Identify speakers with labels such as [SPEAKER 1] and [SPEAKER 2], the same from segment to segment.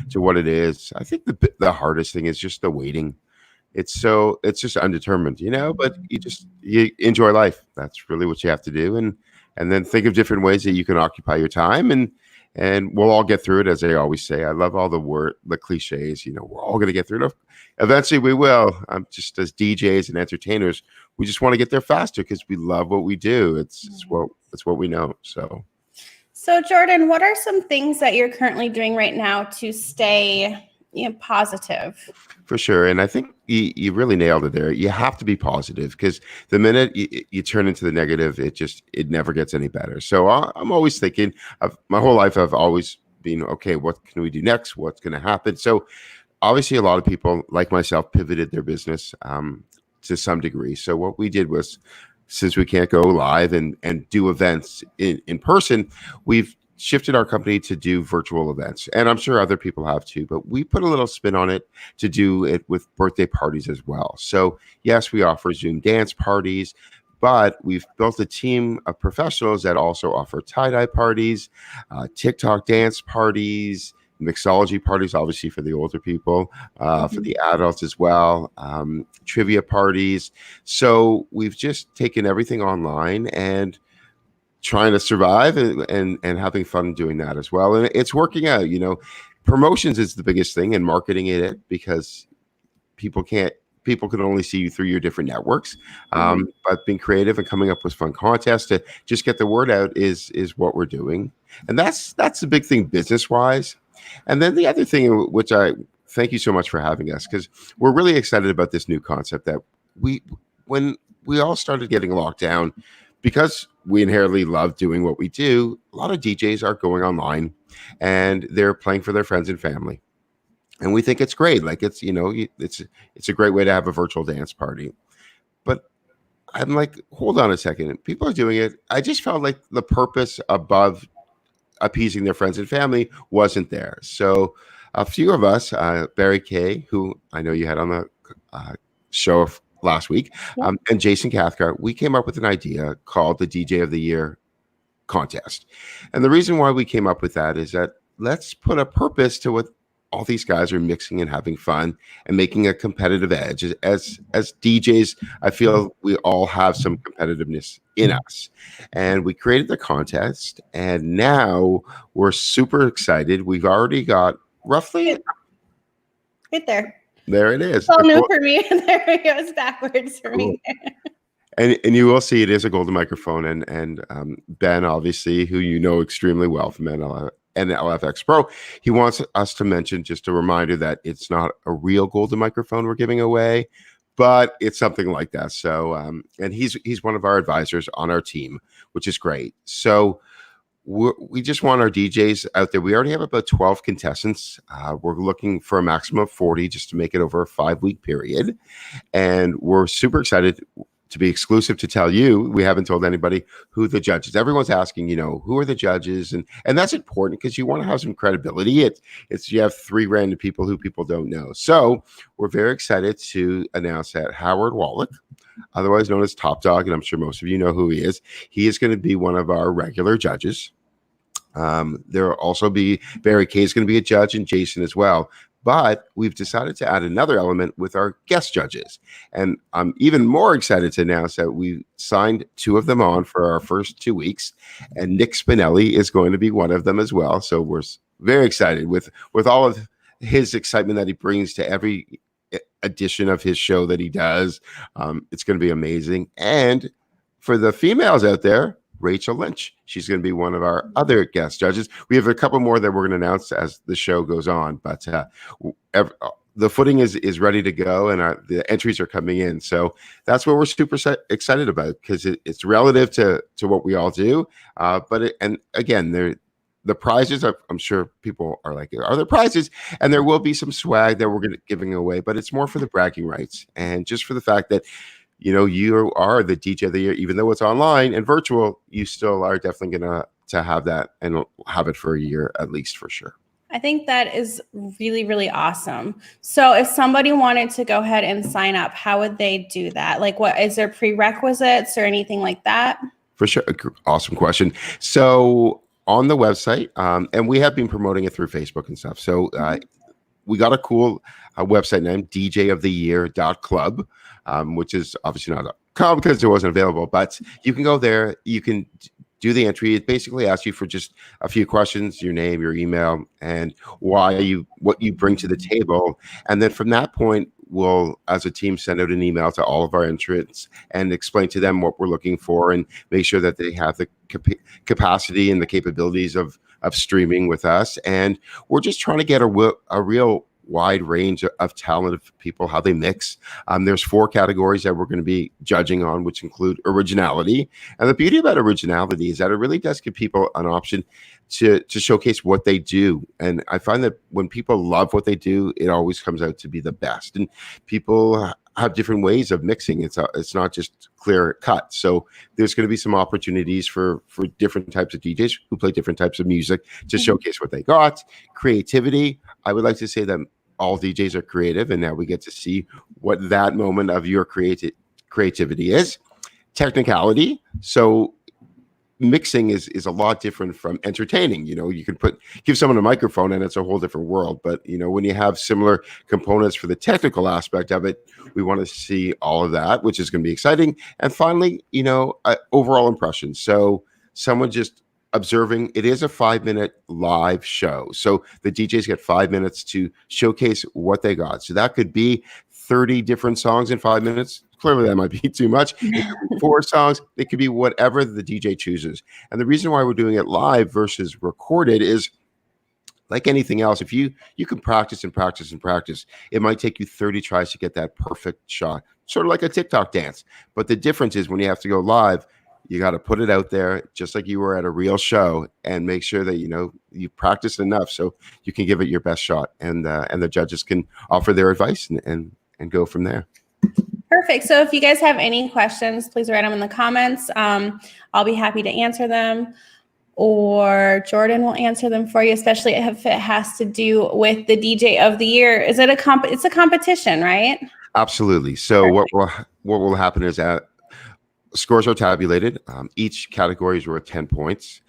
[SPEAKER 1] to what it is. I think the hardest thing is just the waiting. It's just undetermined, but you enjoy life. That's really what you have to do, and then think of different ways that you can occupy your time, and we'll all get through it. As I always say, I love all the cliches. We're all going to get through it. Eventually, we will. Just as DJs and entertainers, we just want to get there faster because we love what we do. It's what we know.
[SPEAKER 2] So, Jordan, what are some things that you're currently doing right now to stay positive?
[SPEAKER 1] For sure. And I think you really nailed it there. You have to be positive because the minute you turn into the negative, it never gets any better. So I'm always thinking of my whole life. I've always been, okay, what can we do next? What's going to happen? So obviously a lot of people like myself pivoted their business to some degree. So what we did was, since we can't go live and do events in person, we've shifted our company to do virtual events. And I'm sure other people have too, but we put a little spin on it to do it with birthday parties as well. So yes, we offer Zoom dance parties, but we've built a team of professionals that also offer tie-dye parties, TikTok dance parties, mixology parties, obviously for the older people, for the adults as well, trivia parties. So we've just taken everything online and trying to survive and having fun doing that as well. And it's working out. Promotions is the biggest thing, and marketing it, because people can only see you through your different networks. But being creative and coming up with fun contests to just get the word out is what we're doing. And that's the big thing business wise. And then the other thing, which I thank you so much for having us, because we're really excited about this new concept that when we all started getting locked down, because we inherently love doing what we do, a lot of DJs are going online and they're playing for their friends and family. And we think it's great. Like it's a great way to have a virtual dance party. But I'm like, hold on a second. People are doing it. I just felt like the purpose above appeasing their friends and family wasn't there. So a few of us, Barry Kay, who I know you had on the show last week, and Jason Cathcart, we came up with an idea called the DJ of the Year contest. And the reason why we came up with that is that let's put a purpose to what all these guys are mixing and having fun and making a competitive edge. As DJs, I feel we all have some competitiveness in us. And we created the contest, and now we're super excited. We've already got roughly...
[SPEAKER 2] Right there.
[SPEAKER 1] There it is.
[SPEAKER 2] It's all new for me. There it goes backwards for me.
[SPEAKER 1] And you will see it is a golden microphone. And Ben, obviously, who you know extremely well from NLFX Pro, he wants us to mention, just a reminder, that it's not a real golden microphone we're giving away, but it's something like that. So, and he's one of our advisors on our team, which is great. So we just want our DJs out there. We already have about 12 contestants. We're looking for a maximum of 40 just to make it over a 5-week period. And we're super excited to be exclusive to tell you. We haven't told anybody who the judges. Everyone's asking, who are the judges? And that's important because you want to have some credibility. It's you have 3 random people who people don't know. So we're very excited to announce that Howard Wallach, otherwise known as Top Dog, and I'm sure most of you know who he is going to be one of our regular judges. There will also be Barry Kay is going to be a judge, and Jason as well. But we've decided to add another element with our guest judges. And I'm even more excited to announce that we signed 2 of them on for our first 2 weeks. And Nick Spinelli is going to be one of them as well. So we're very excited with all of his excitement that he brings to every edition of his show that he does. It's going to be amazing. And for the females out there, Rachel Lynch. She's going to be one of our other guest judges. We have a couple more that we're going to announce as the show goes on, but the footing is ready to go, and the entries are coming in. So that's what we're super excited about, because it's relative to what we all do. And again, the prizes, I'm sure people are like, are there prizes? And there will be some swag that we're giving away, but it's more for the bragging rights and just for the fact that you are the DJ of the year, even though it's online and virtual. You still are definitely going to have that and have it for a year at least, for sure.
[SPEAKER 2] I think that is really, really awesome. So if somebody wanted to go ahead and sign up, how would they do that? Like, what is there prerequisites or anything like that?
[SPEAKER 1] For sure. Awesome question. So on the website, and we have been promoting it through Facebook and stuff. So we got a cool website name, djoftheyear.club, which is obviously not a com because it wasn't available, but you can go there. You can do the entry. It basically asks you for just a few questions, your name, your email, and what you bring to the table. And then from that point, we'll, as a team, send out an email to all of our entrants and explain to them what we're looking for and make sure that they have the capacity and the capabilities of streaming with us. And we're just trying to get a real wide range of talented people, how they mix. There's 4 categories that we're going to be judging on, which include originality. And the beauty about originality is that it really does give people an option to showcase what they do. And I find that when people love what they do, it always comes out to be the best. And people have different ways of mixing. It's not just clear cut. So there's going to be some opportunities for different types of DJs who play different types of music to showcase what they got. Creativity. I would like to say that all DJs are creative, and now we get to see what that moment of your creativity is. Technicality. So mixing is a lot different from entertaining. You can give someone a microphone and it's a whole different world. But when you have similar components for the technical aspect of it, we want to see all of that, which is going to be exciting. And finally, overall impression. So someone just observing. It is a 5-minute live show, so the DJs get 5 minutes to showcase what they got. So that could be 30 different songs in 5 minutes. Clearly that might be too much. It could be 4 songs. It could be whatever the DJ chooses. And the reason why we're doing it live versus recorded is, like anything else, if you can practice and practice and practice, it might take you 30 tries to get that perfect shot, sort of like a TikTok dance. But the difference is when you have to go live, you got to put it out there just like you were at a real show and make sure that you practice enough so you can give it your best shot, and the judges can offer their advice and go from there.
[SPEAKER 2] Perfect. So if you guys have any questions, please write them in the comments. I'll be happy to answer them, or Jordan will answer them for you, especially if it has to do with the DJ of the year. Is it it's a competition, right?
[SPEAKER 1] Absolutely. So what will happen is that scores are tabulated. Each category is worth 10 points.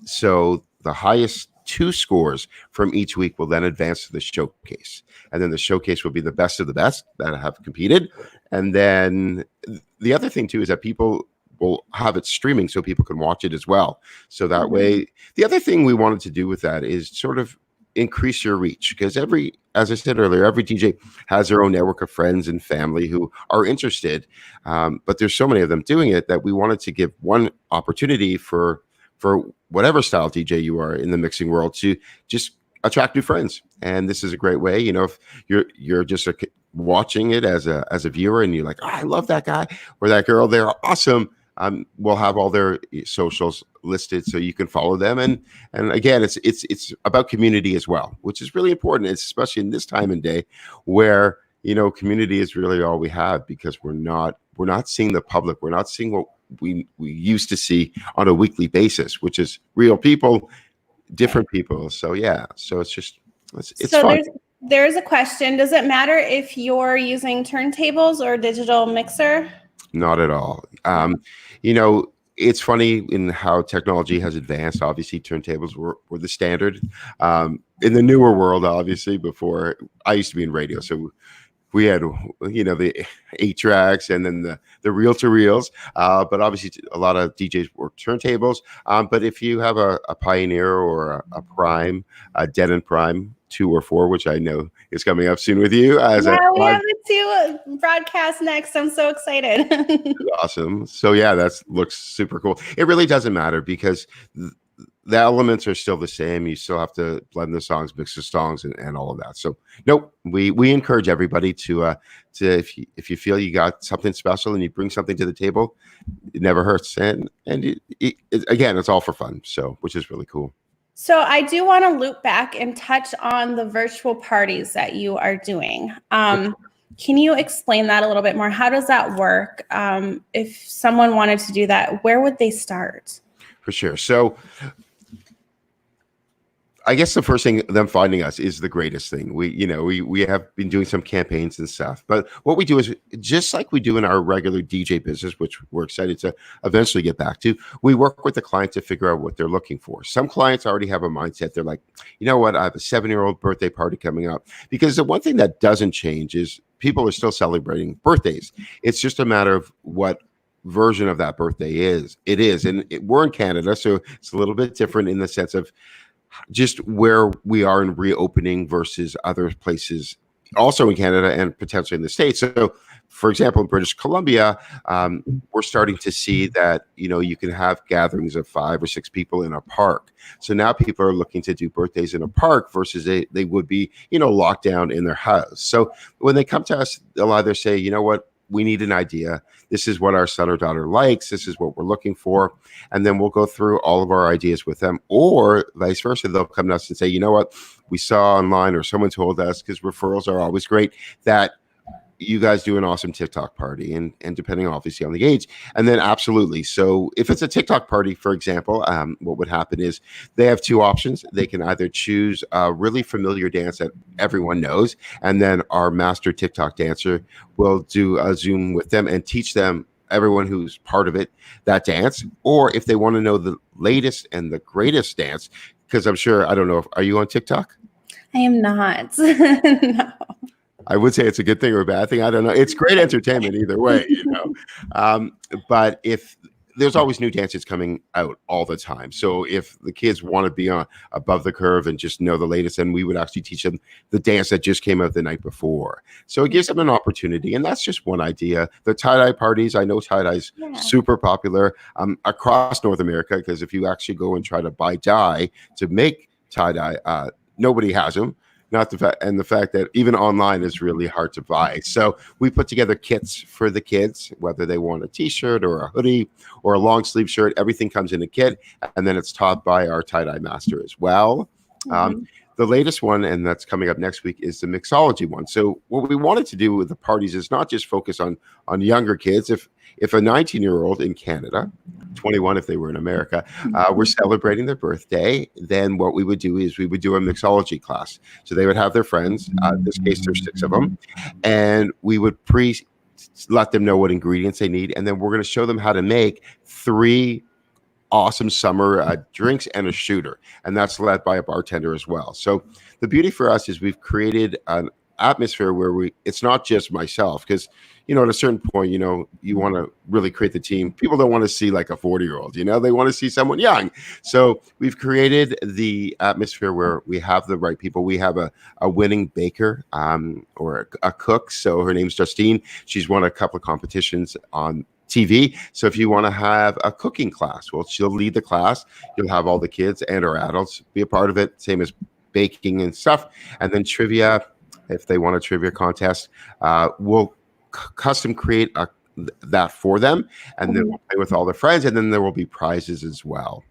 [SPEAKER 1] So the highest 2 scores from each week will then advance to the showcase. And then the showcase will be the best of the best that have competed. And then the other thing, too, is that people will have it streaming so people can watch it as well. So that way, the other thing we wanted to do with that is sort of increase your reach, because as I said earlier, every DJ has their own network of friends and family who are interested, but there's so many of them doing it that we wanted to give one opportunity for whatever style DJ you are in the mixing world to just attract new friends. And this is a great way. If you're just watching it as a viewer and you're like, oh, I love that guy or that girl, they're awesome. We'll have all their socials listed so you can follow them. And again, it's about community as well, which is really important, especially in this time and day where, community is really all we have, because we're not seeing the public. We're not seeing what we used to see on a weekly basis, which is real people, different people. So yeah, so it's fun.
[SPEAKER 2] There's a question. Does it matter if you're using turntables or digital mixer?
[SPEAKER 1] Not at all. It's funny in how technology has advanced. Obviously, turntables were the standard. In the newer world, obviously, before I used to be in radio, so we had, the 8 tracks and then the reel-to-reels. But obviously, a lot of DJs work turntables. But if you have a Pioneer or a Prime, a Denon Prime 2 or 4, which I know is coming up soon with you.
[SPEAKER 2] We have the 2 broadcasts next. I'm so excited.
[SPEAKER 1] Awesome. So yeah, that looks super cool. It really doesn't matter because the elements are still the same. You still have to blend the songs, mix the songs, and all of that. So nope, we encourage everybody to if you feel you got something special and you bring something to the table, it never hurts. And again, it's all for fun. So which is really cool.
[SPEAKER 2] So I do want to loop back and touch on the virtual parties that you are doing. Can you explain that a little bit more? How does that work? If someone wanted to do that, where would they start?
[SPEAKER 1] For sure. So I guess the first thing, them finding us, is the greatest thing. We have been doing some campaigns and stuff, but what we do is just like we do in our regular DJ business, which we're excited to eventually get back to. We work with the client to figure out what they're looking for. Some clients already have a mindset. They're like, you know what? I have a 7-year-old birthday party coming up, because the one thing that doesn't change is people are still celebrating birthdays. It's just a matter of what version of that birthday is. And we're in Canada, so it's a little bit different in the sense of just where we are in reopening versus other places also in Canada and potentially in the States. So, for example, in British Columbia, we're starting to see that, you can have gatherings of 5 or 6 people in a park. So now people are looking to do birthdays in a park versus they would be, locked down in their house. So when they come to us, they'll either say, you know what, we need an idea. This is what our son or daughter likes. This is what we're looking for. And then we'll go through all of our ideas with them, or vice versa. They'll come to us and say, you know what, we saw online or someone told us, because referrals are always great, that you guys do an awesome TikTok party, and depending obviously on the age. And then absolutely. So if it's a TikTok party, for example, what would happen is they have 2 options. They can either choose a really familiar dance that everyone knows, and then our master TikTok dancer will do a Zoom with them and teach them, everyone who's part of it, that dance. Or if they want to know the latest and the greatest dance, because I'm sure, I don't know, are you on TikTok?
[SPEAKER 2] I am not. No.
[SPEAKER 1] I would say it's a good thing or a bad thing. I don't know. It's great entertainment either way, But if there's always new dances coming out all the time. So if the kids want to be on above the curve and just know the latest, then we would actually teach them the dance that just came out the night before. So it gives them an opportunity. And that's just one idea. The tie-dye parties, I know tie-dye's super popular across North America, because if you actually go and try to buy dye to make tie-dye, nobody has them. The fact that even online is really hard to buy. So we put together kits for the kids, whether they want a t-shirt or a hoodie or a long sleeve shirt, everything comes in a kit, and then it's taught by our tie-dye master as well. The latest one, and that's coming up next week, is the mixology one. So what we wanted to do with the parties is not just focus on younger kids. If a 19-year-old in Canada, 21 if they were in America, were celebrating their birthday, then what we would do is we would do a mixology class. So they would have their friends, in this case there's 6 of them, and we would let them know what ingredients they need, and then we're going to show them how to make 3 awesome summer drinks and a shooter, and that's led by a bartender as well. So the beauty for us is we've created an atmosphere where it's not just myself, because at a certain point, you want to really create the team. People don't want to see like a 40-year-old, they want to see someone young. So we've created the atmosphere where we have the right people. We have a winning baker or a cook. So her name's Justine. She's won a couple of competitions on TV. So if you want to have a cooking class, well, she'll lead the class. You'll have all the kids and our adults be a part of it, same as baking and stuff. And then trivia, if they want a trivia contest, we'll custom create that for them, and then we'll play with all their friends, and then there will be prizes as well.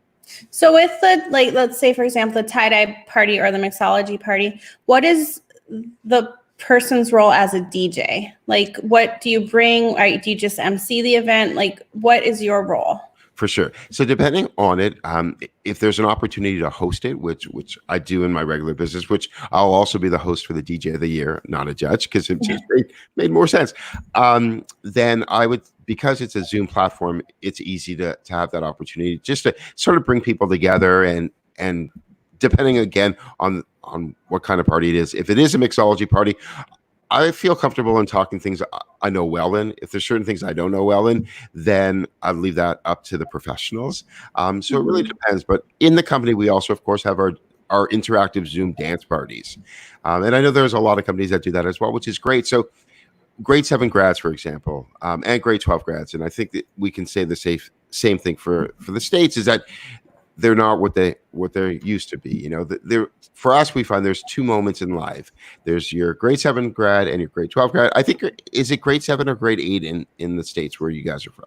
[SPEAKER 2] So with the, let's say, for example, the tie-dye party or the mixology party, what is the person's role as a DJ? What do you bring? Do you just MC the event? What is your role?
[SPEAKER 1] For sure. So depending on it, if there's an opportunity to host it, which I do in my regular business, which I'll also be the host for the DJ of the year, not a judge, because it just made more sense. Then I would, because it's a Zoom platform, it's easy to have that opportunity just to sort of bring people together, and depending again on what kind of party it is. If it is a mixology party, I feel comfortable in talking things I know well in. If there's certain things I don't know well in, then I leave that up to the professionals. So it really depends. But in the company, we also, of course, have our interactive Zoom dance parties. And I know there's a lot of companies that do that as well, which is great. So grade 7 grads, for example, and grade 12 grads, and I think that we can say the same thing for the States, is that they're not what they're used to be. For us, we find there's 2 moments in life. There's your grade 7 grad and your grade 12 grad. I think, is it grade 7 or grade 8 in the States where you guys are from?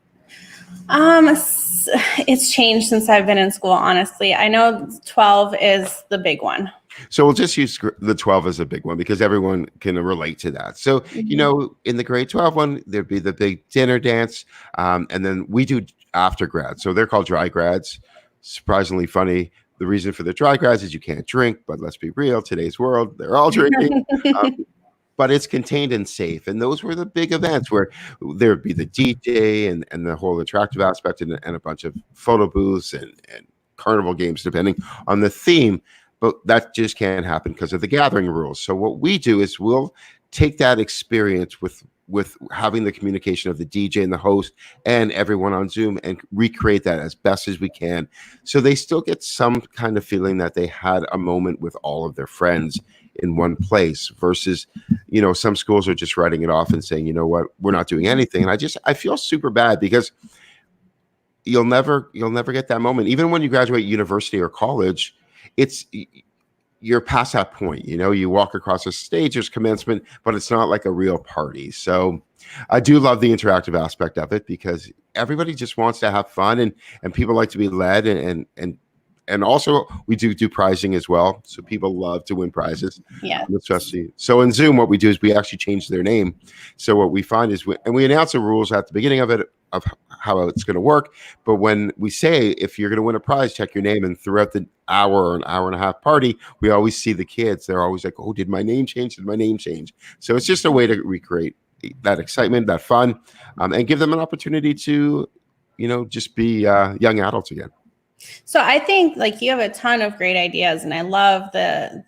[SPEAKER 2] It's changed since I've been in school, honestly. I know 12 is the big one.
[SPEAKER 1] So we'll just use the 12 as a big one because everyone can relate to that. So, in the grade 12 one, there'd be the big dinner dance. And then we do after grad. So they're called dry grads. Surprisingly funny. the reason for the dry crowds is you can't drink, but let's be real, today's world, they're all drinking. But it's contained and safe. And those were the big events where there would be the DJ and the whole attractive aspect and a bunch of photo booths and carnival games, depending on the theme. But that just can't happen because of the gathering rules. So what we do is we'll take that experience with having the communication of the DJ and the host and everyone on Zoom and recreate that as best as we can. So they still get some kind of feeling that they had a moment with all of their friends in one place versus, some schools are just writing it off and saying, you know what, we're not doing anything. And I feel super bad because you'll never get that moment. Even when you graduate university or college, you're past that point. You walk across a stage, there's commencement, but it's not like a real party. So I do love the interactive aspect of it because everybody just wants to have fun and people like to be led and also we do prizing as well. So people love to win prizes.
[SPEAKER 2] Yeah.
[SPEAKER 1] Especially. So in Zoom, what we do is we actually change their name. So what we find is we announce the rules at the beginning of it, of how it's going to work. But when we say, if you're going to win a prize, check your name. And throughout the hour or an hour and a half party, we always see the kids. They're always like, oh, did my name change? Did my name change? So it's just a way to recreate that excitement, that fun, and give them an opportunity to, just be young adults again.
[SPEAKER 2] So I think you have a ton of great ideas, and I love the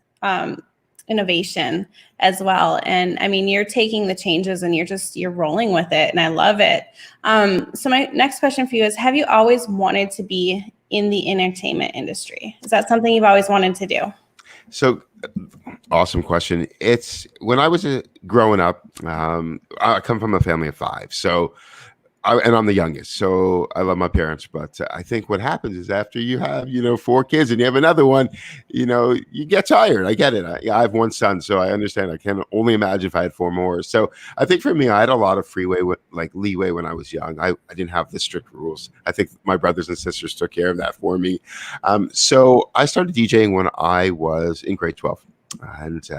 [SPEAKER 2] innovation as well. And I mean, you're taking the changes and you're rolling with it, and I love it. So my next question for you is, have you always wanted to be in the entertainment industry? Is that something you've always wanted to do?
[SPEAKER 1] So awesome question. It's when I was growing up, I come from a family of 5. So and I'm the youngest, so I love my parents. But I think what happens is after you have, 4 kids and you have another one, you get tired. I get it. I have 1 son, so I understand. I can only imagine if I had 4 more. So I think for me, I had a lot of leeway when I was young. I didn't have the strict rules. I think my brothers and sisters took care of that for me. So I started DJing when I was in grade 12. And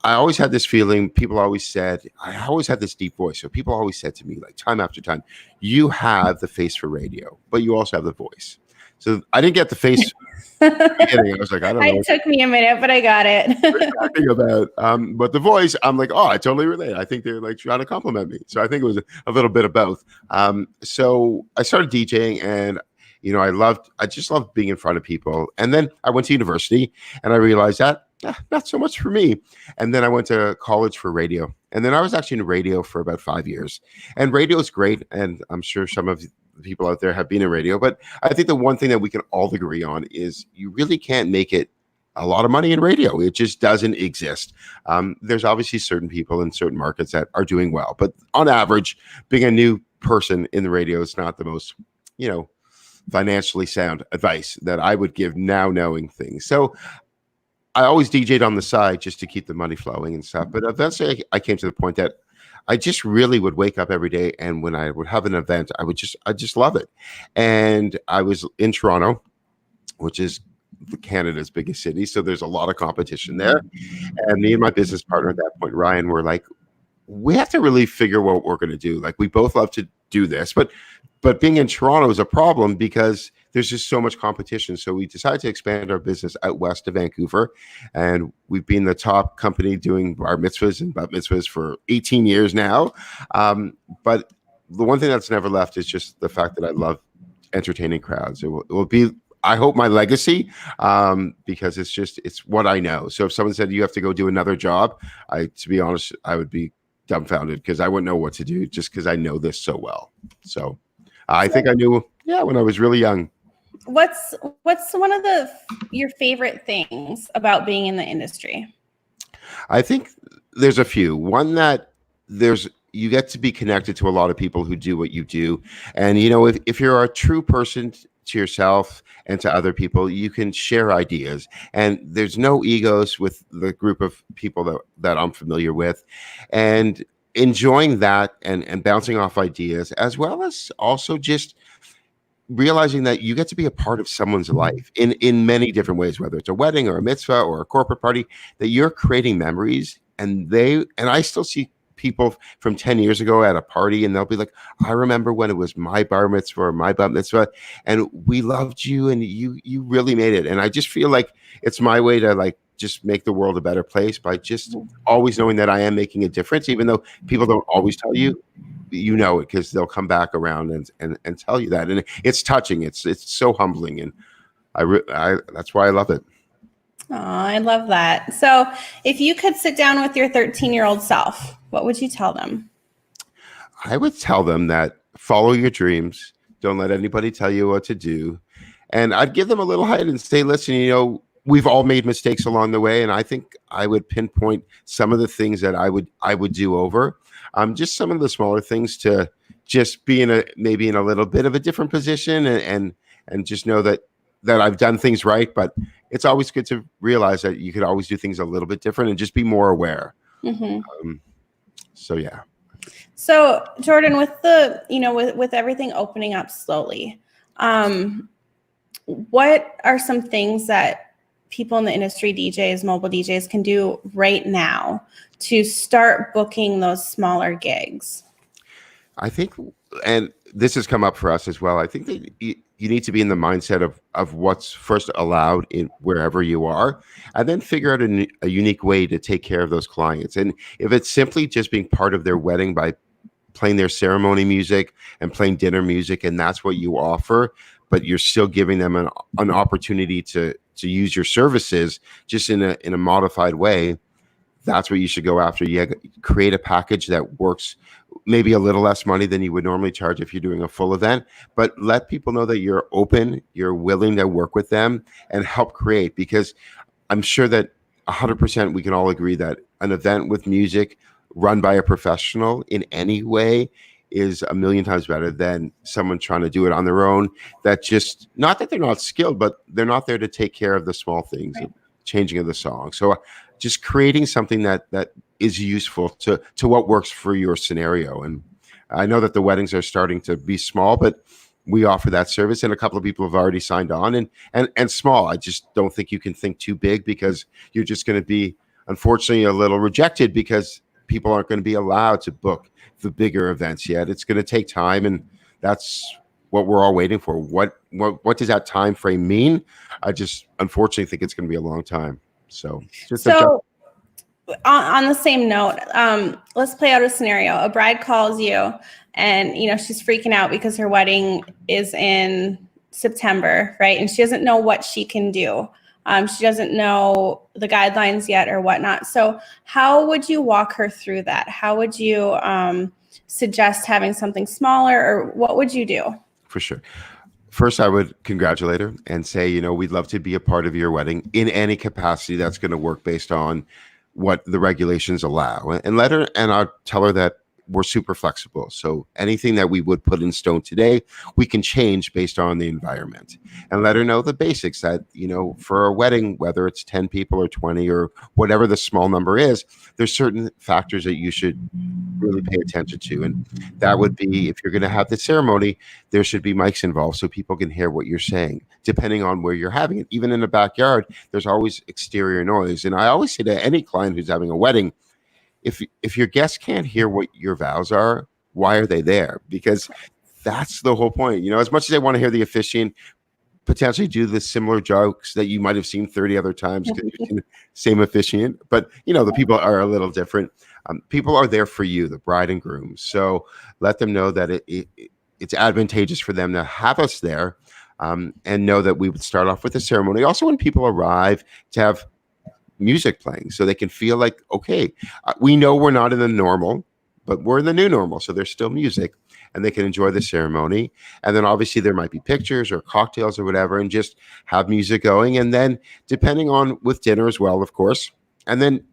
[SPEAKER 1] I always had this feeling, I always had this deep voice. So people always said to me, time after time, you have the face for radio, but you also have the voice. So I didn't get the face. I was like, I don't know.
[SPEAKER 2] It took me a minute, but I got it.
[SPEAKER 1] But the voice, I'm like, oh, I totally relate. I think they're trying to compliment me. So I think it was a little bit of both. So I started DJing and I just loved being in front of people. And then I went to university and I realized that not so much for me. And then I went to college for radio. And then I was actually in radio for about 5 years. And radio is great. And I'm sure some of the people out there have been in radio. But I think the one thing that we can all agree on is you really can't make it a lot of money in radio. It just doesn't exist. There's obviously certain people in certain markets that are doing well. But on average, being a new person in the radio is not the most, financially sound advice that I would give now knowing things. So I always DJ'd on the side just to keep the money flowing and stuff. But eventually I came to the point that I just really would wake up every day. And when I would have an event, I just love it. And I was in Toronto, which is Canada's biggest city. So there's a lot of competition there. And me and my business partner at that point, Ryan, were like, we have to really figure what we're going to do. We both love to do this, but being in Toronto is a problem because there's just so much competition. So we decided to expand our business out west of Vancouver. And we've been the top company doing bar mitzvahs and bat mitzvahs for 18 years now. But the one thing that's never left is just the fact that I love entertaining crowds. It will be, I hope, my legacy, because it's what I know. So if someone said you have to go do another job, to be honest, I would be dumbfounded because I wouldn't know what to do just because I know this so well. So I think I knew, when I was really young.
[SPEAKER 2] What's one of your favorite things about being in the industry?
[SPEAKER 1] I think there's a few. One that you get to be connected to a lot of people who do what you do. And, if you're a true person to yourself and to other people, you can share ideas. And there's no egos with the group of people that I'm familiar with. And enjoying that and bouncing off ideas, as well as also just realizing that you get to be a part of someone's life in many different ways, whether it's a wedding or a mitzvah or a corporate party, that you're creating memories. And I still see people from 10 years ago at a party, and they'll be like, I remember when it was my bar mitzvah or my bat mitzvah, and we loved you, and you really made it. And I just feel like it's my way to like just make the world a better place by just always knowing that I am making a difference, even though people don't always tell you. You know it because they'll come back around and tell you that, and it's touching. It's so humbling, and I that's why I love it.
[SPEAKER 2] Oh, I love that. So if you could sit down with your 13-year-old self, what would you tell them?
[SPEAKER 1] I would tell them that follow your dreams. Don't let anybody tell you what to do. And I'd give them a little height and say, listen, we've all made mistakes along the way. And I think I would pinpoint some of the things that I would do over. Just some of the smaller things to just be maybe in a little bit of a different position and just know that I've done things right. But it's always good to realize that you could always do things a little bit different and just be more aware. Mm-hmm. So, yeah.
[SPEAKER 2] So Jordan, with with everything opening up slowly, what are some things that people in the industry, DJs, mobile DJs, can do right now to start booking those smaller gigs?
[SPEAKER 1] I think, and this has come up for us as well, I think that you need to be in the mindset of what's first allowed in wherever you are, and then figure out a unique way to take care of those clients. And if it's simply just being part of their wedding by playing their ceremony music and playing dinner music, and that's what you offer, but you're still giving them an opportunity to use your services just in a modified way, that's what you should go after. You create a package that works, maybe a little less money than you would normally charge if you're doing a full event, but let people know that you're open, you're willing to work with them and help create, because I'm sure that 100% we can all agree that an event with music run by a professional in any way is a million times better than someone trying to do it on their own. That just, not that they're not skilled, but they're not there to take care of the small things, right. Changing of the song. So just creating something that is useful to what works for your scenario. And I know that the weddings are starting to be small, but we offer that service, and a couple of people have already signed on, and small. I just don't think you can think too big, because you're just going to be, unfortunately, a little rejected because people aren't going to be allowed to book the bigger events yet. It's going to take time, and that's what we're all waiting for. What does that time frame mean? I just unfortunately think it's going to be a long time. So
[SPEAKER 2] on the same note, let's play out a scenario. A bride calls you, and she's freaking out because her wedding is in September, right? And she doesn't know what she can do. She doesn't know the guidelines yet or whatnot. So how would you walk her through that? How would you suggest having something smaller, or what would you do?
[SPEAKER 1] For sure. First, I would congratulate her and say, we'd love to be a part of your wedding in any capacity that's going to work based on what the regulations allow. And I'll tell her that we're super flexible. So anything that we would put in stone today, we can change based on the environment, and let her know the basics that, for a wedding, whether it's 10 people or 20 or whatever the small number is, there's certain factors that you should really pay attention to. And that would be, if you're going to have the ceremony, there should be mics involved so people can hear what you're saying, depending on where you're having it. Even in the backyard, there's always exterior noise. And I always say to any client who's having a wedding, if your guests can't hear what your vows are, why are they there? Because that's the whole point. As much as they want to hear the officiant potentially do the similar jokes that you might have seen 30 other times because you've seen the same officiant, but the people are a little different. People are there for you, the bride and groom. So let them know that it's advantageous for them to have us there, and know that we would start off with the ceremony. Also, when people arrive, to have music playing so they can feel like, okay, we know we're not in the normal, but we're in the new normal. So there's still music, and they can enjoy the ceremony. And then obviously there might be pictures or cocktails or whatever, and just have music going. And then depending on with dinner as well, of course. And then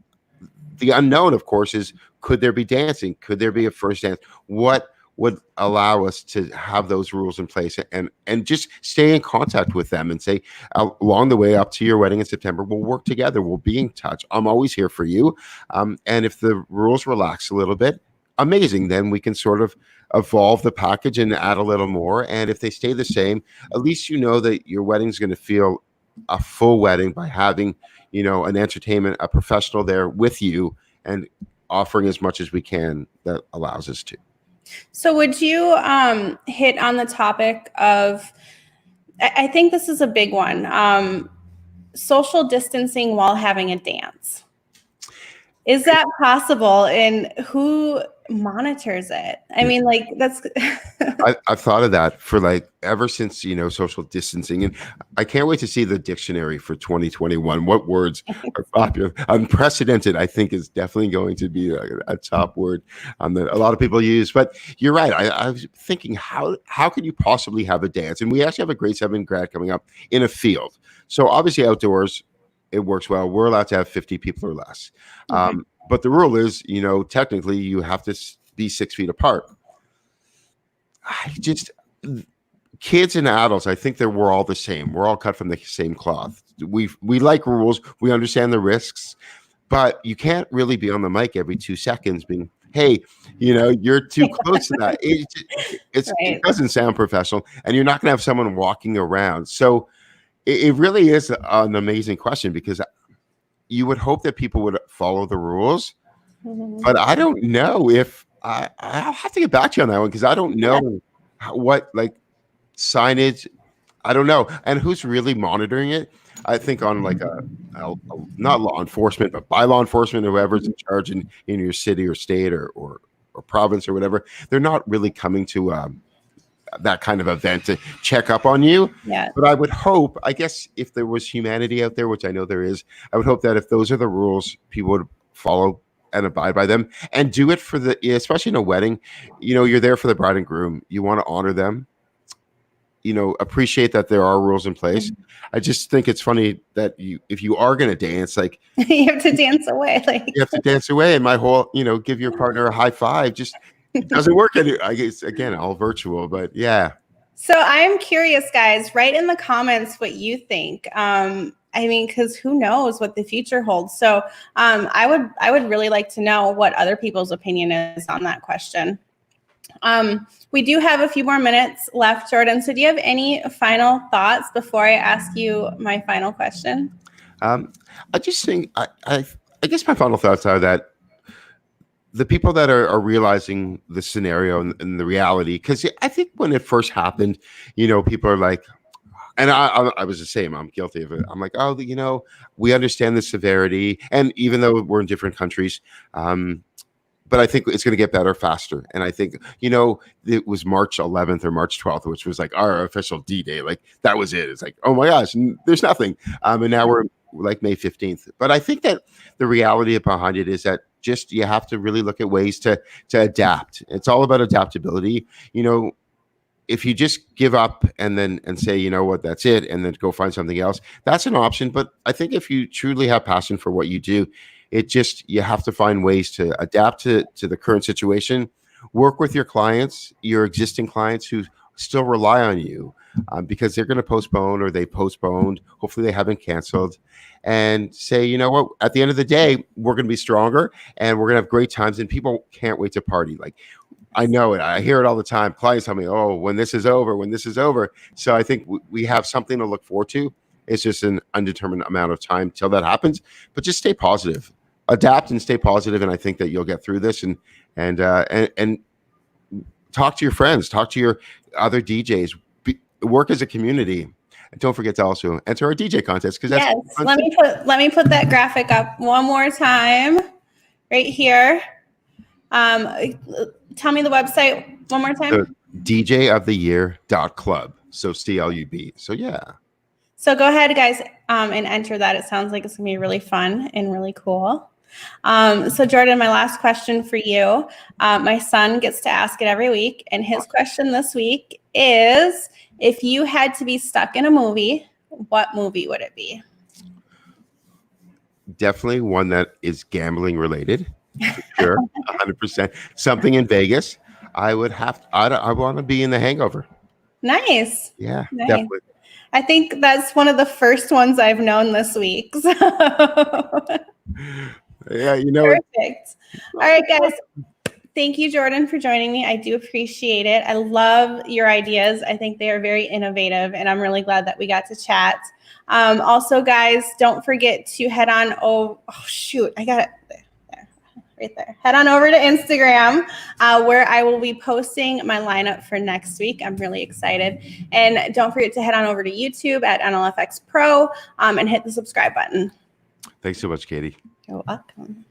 [SPEAKER 1] the unknown, of course, is, could there be dancing? Could there be a first dance? What would allow us to have those rules in place, and just stay in contact with them and say, along the way up to your wedding in September, we'll work together. We'll be in touch. I'm always here for you. And if the rules relax a little bit, amazing. Then we can sort of evolve the package and add a little more. And if they stay the same, at least that your wedding's going to feel a full wedding by having, an entertainment, a professional there with you, and offering as much as we can that allows us to.
[SPEAKER 2] So would you hit on the topic of, I think this is a big one, social distancing while having a dance? Is that possible, and who monitors it? I mean, like, that's
[SPEAKER 1] I've thought of that for like ever since, social distancing. And I can't wait to see the dictionary for 2021. What words are popular? Unprecedented, I think, is definitely going to be a top word that a lot of people use. But you're right. I was thinking, how could you possibly have a dance? And we actually have a grade 7 grad coming up in a field. So obviously outdoors, it works well. We're allowed to have 50 people or less.
[SPEAKER 2] Okay.
[SPEAKER 1] But the rule is, technically you have to be 6 feet apart. Kids and adults, I think that we're all the same. We're all cut from the same cloth. We like rules. We understand the risks, but you can't really be on the mic every 2 seconds being, hey, you're too close to that. It
[SPEAKER 2] Right.
[SPEAKER 1] doesn't sound professional, and you're not going to have someone walking around. So it really is an amazing question, because you would hope that people would follow the rules, but I don't know if I'll have to get back to you on that one, because I don't know what like signage. I don't know, and who's really monitoring it. I think on like a not law enforcement, but by law enforcement, whoever's in charge in your city or state or province or whatever, they're not really coming to that kind of event to check up on you.
[SPEAKER 2] Yeah.
[SPEAKER 1] But I would hope, I guess, if there was humanity out there, which I know there is, I would hope that if those are the rules, people would follow and abide by them and do it for especially in a wedding. You're there for the bride and groom. You want to honor them. Appreciate that there are rules in place. I just think it's funny that if you are going to dance, like
[SPEAKER 2] you have to dance away. Like
[SPEAKER 1] you have to dance away, and my whole, give your partner a high five. Just it doesn't work. I guess again, all virtual, but yeah.
[SPEAKER 2] So I'm curious, guys. Write in the comments what you think. I mean, because who knows what the future holds. So I would really like to know what other people's opinion is on that question. We do have a few more minutes left, Jordan. So do you have any final thoughts before I ask you my final question?
[SPEAKER 1] I just think I guess my final thoughts are that the people that are realizing the scenario and the reality, because I think when it first happened, people are like, and I was the same. I'm guilty of it. I'm like, oh, we understand the severity, and even though we're in different countries, but I think it's going to get better faster. And I think, it was March 11th or March 12th, which was like our official D-Day. Like that was it. It's like, oh my gosh, there's nothing. And now we're like May 15th. But I think that the reality behind it is that just you have to really look at ways to adapt. It's all about adaptability. If you just give up and say, you know what, that's it, and then go find something else, that's an option. But I think if you truly have passion for what you do, you have to find ways to adapt to the current situation, work with your clients, your existing clients who still rely on you because they're going to postpone or they postponed. Hopefully they haven't canceled, and say, you know what, at the end of the day, we're going to be stronger and we're going to have great times, and people can't wait to party. Like, I know it. I hear it all the time. Clients tell me, oh, when this is over. So I think we have something to look forward to. It's just an undetermined amount of time till that happens, but just stay positive, adapt and stay positive. And I think that you'll get through this and talk to your friends, talk to your other DJs, work as a community. And don't forget to also enter our DJ contest.
[SPEAKER 2] Yes, let me put that graphic up one more time right here. Tell me the website one more time.
[SPEAKER 1] So, DJoftheyear.club. So CLUB. So yeah.
[SPEAKER 2] So go ahead, guys, and enter that. It sounds like it's gonna be really fun and really cool. So Jordan, my last question for you. My son gets to ask it every week, and his question this week is, if you had to be stuck in a movie, what movie would it be?
[SPEAKER 1] Definitely one that is gambling related. For sure, 100%. Something in Vegas. I want to be in The Hangover.
[SPEAKER 2] Nice.
[SPEAKER 1] Yeah,
[SPEAKER 2] nice.
[SPEAKER 1] Definitely.
[SPEAKER 2] I think that's one of the first ones I've known this week. So.
[SPEAKER 1] Yeah,
[SPEAKER 2] Perfect. All right, guys. Thank you, Jordan, for joining me. I do appreciate it. I love your ideas. I think they are very innovative, and I'm really glad that we got to chat. Also, guys, don't forget to head on. Oh shoot, I got it. There. right there. Head on over to Instagram where I will be posting my lineup for next week. I'm really excited. And don't forget to head on over to YouTube at NLFX Pro and hit the subscribe button.
[SPEAKER 1] Thanks so much, Katie.
[SPEAKER 2] You're welcome.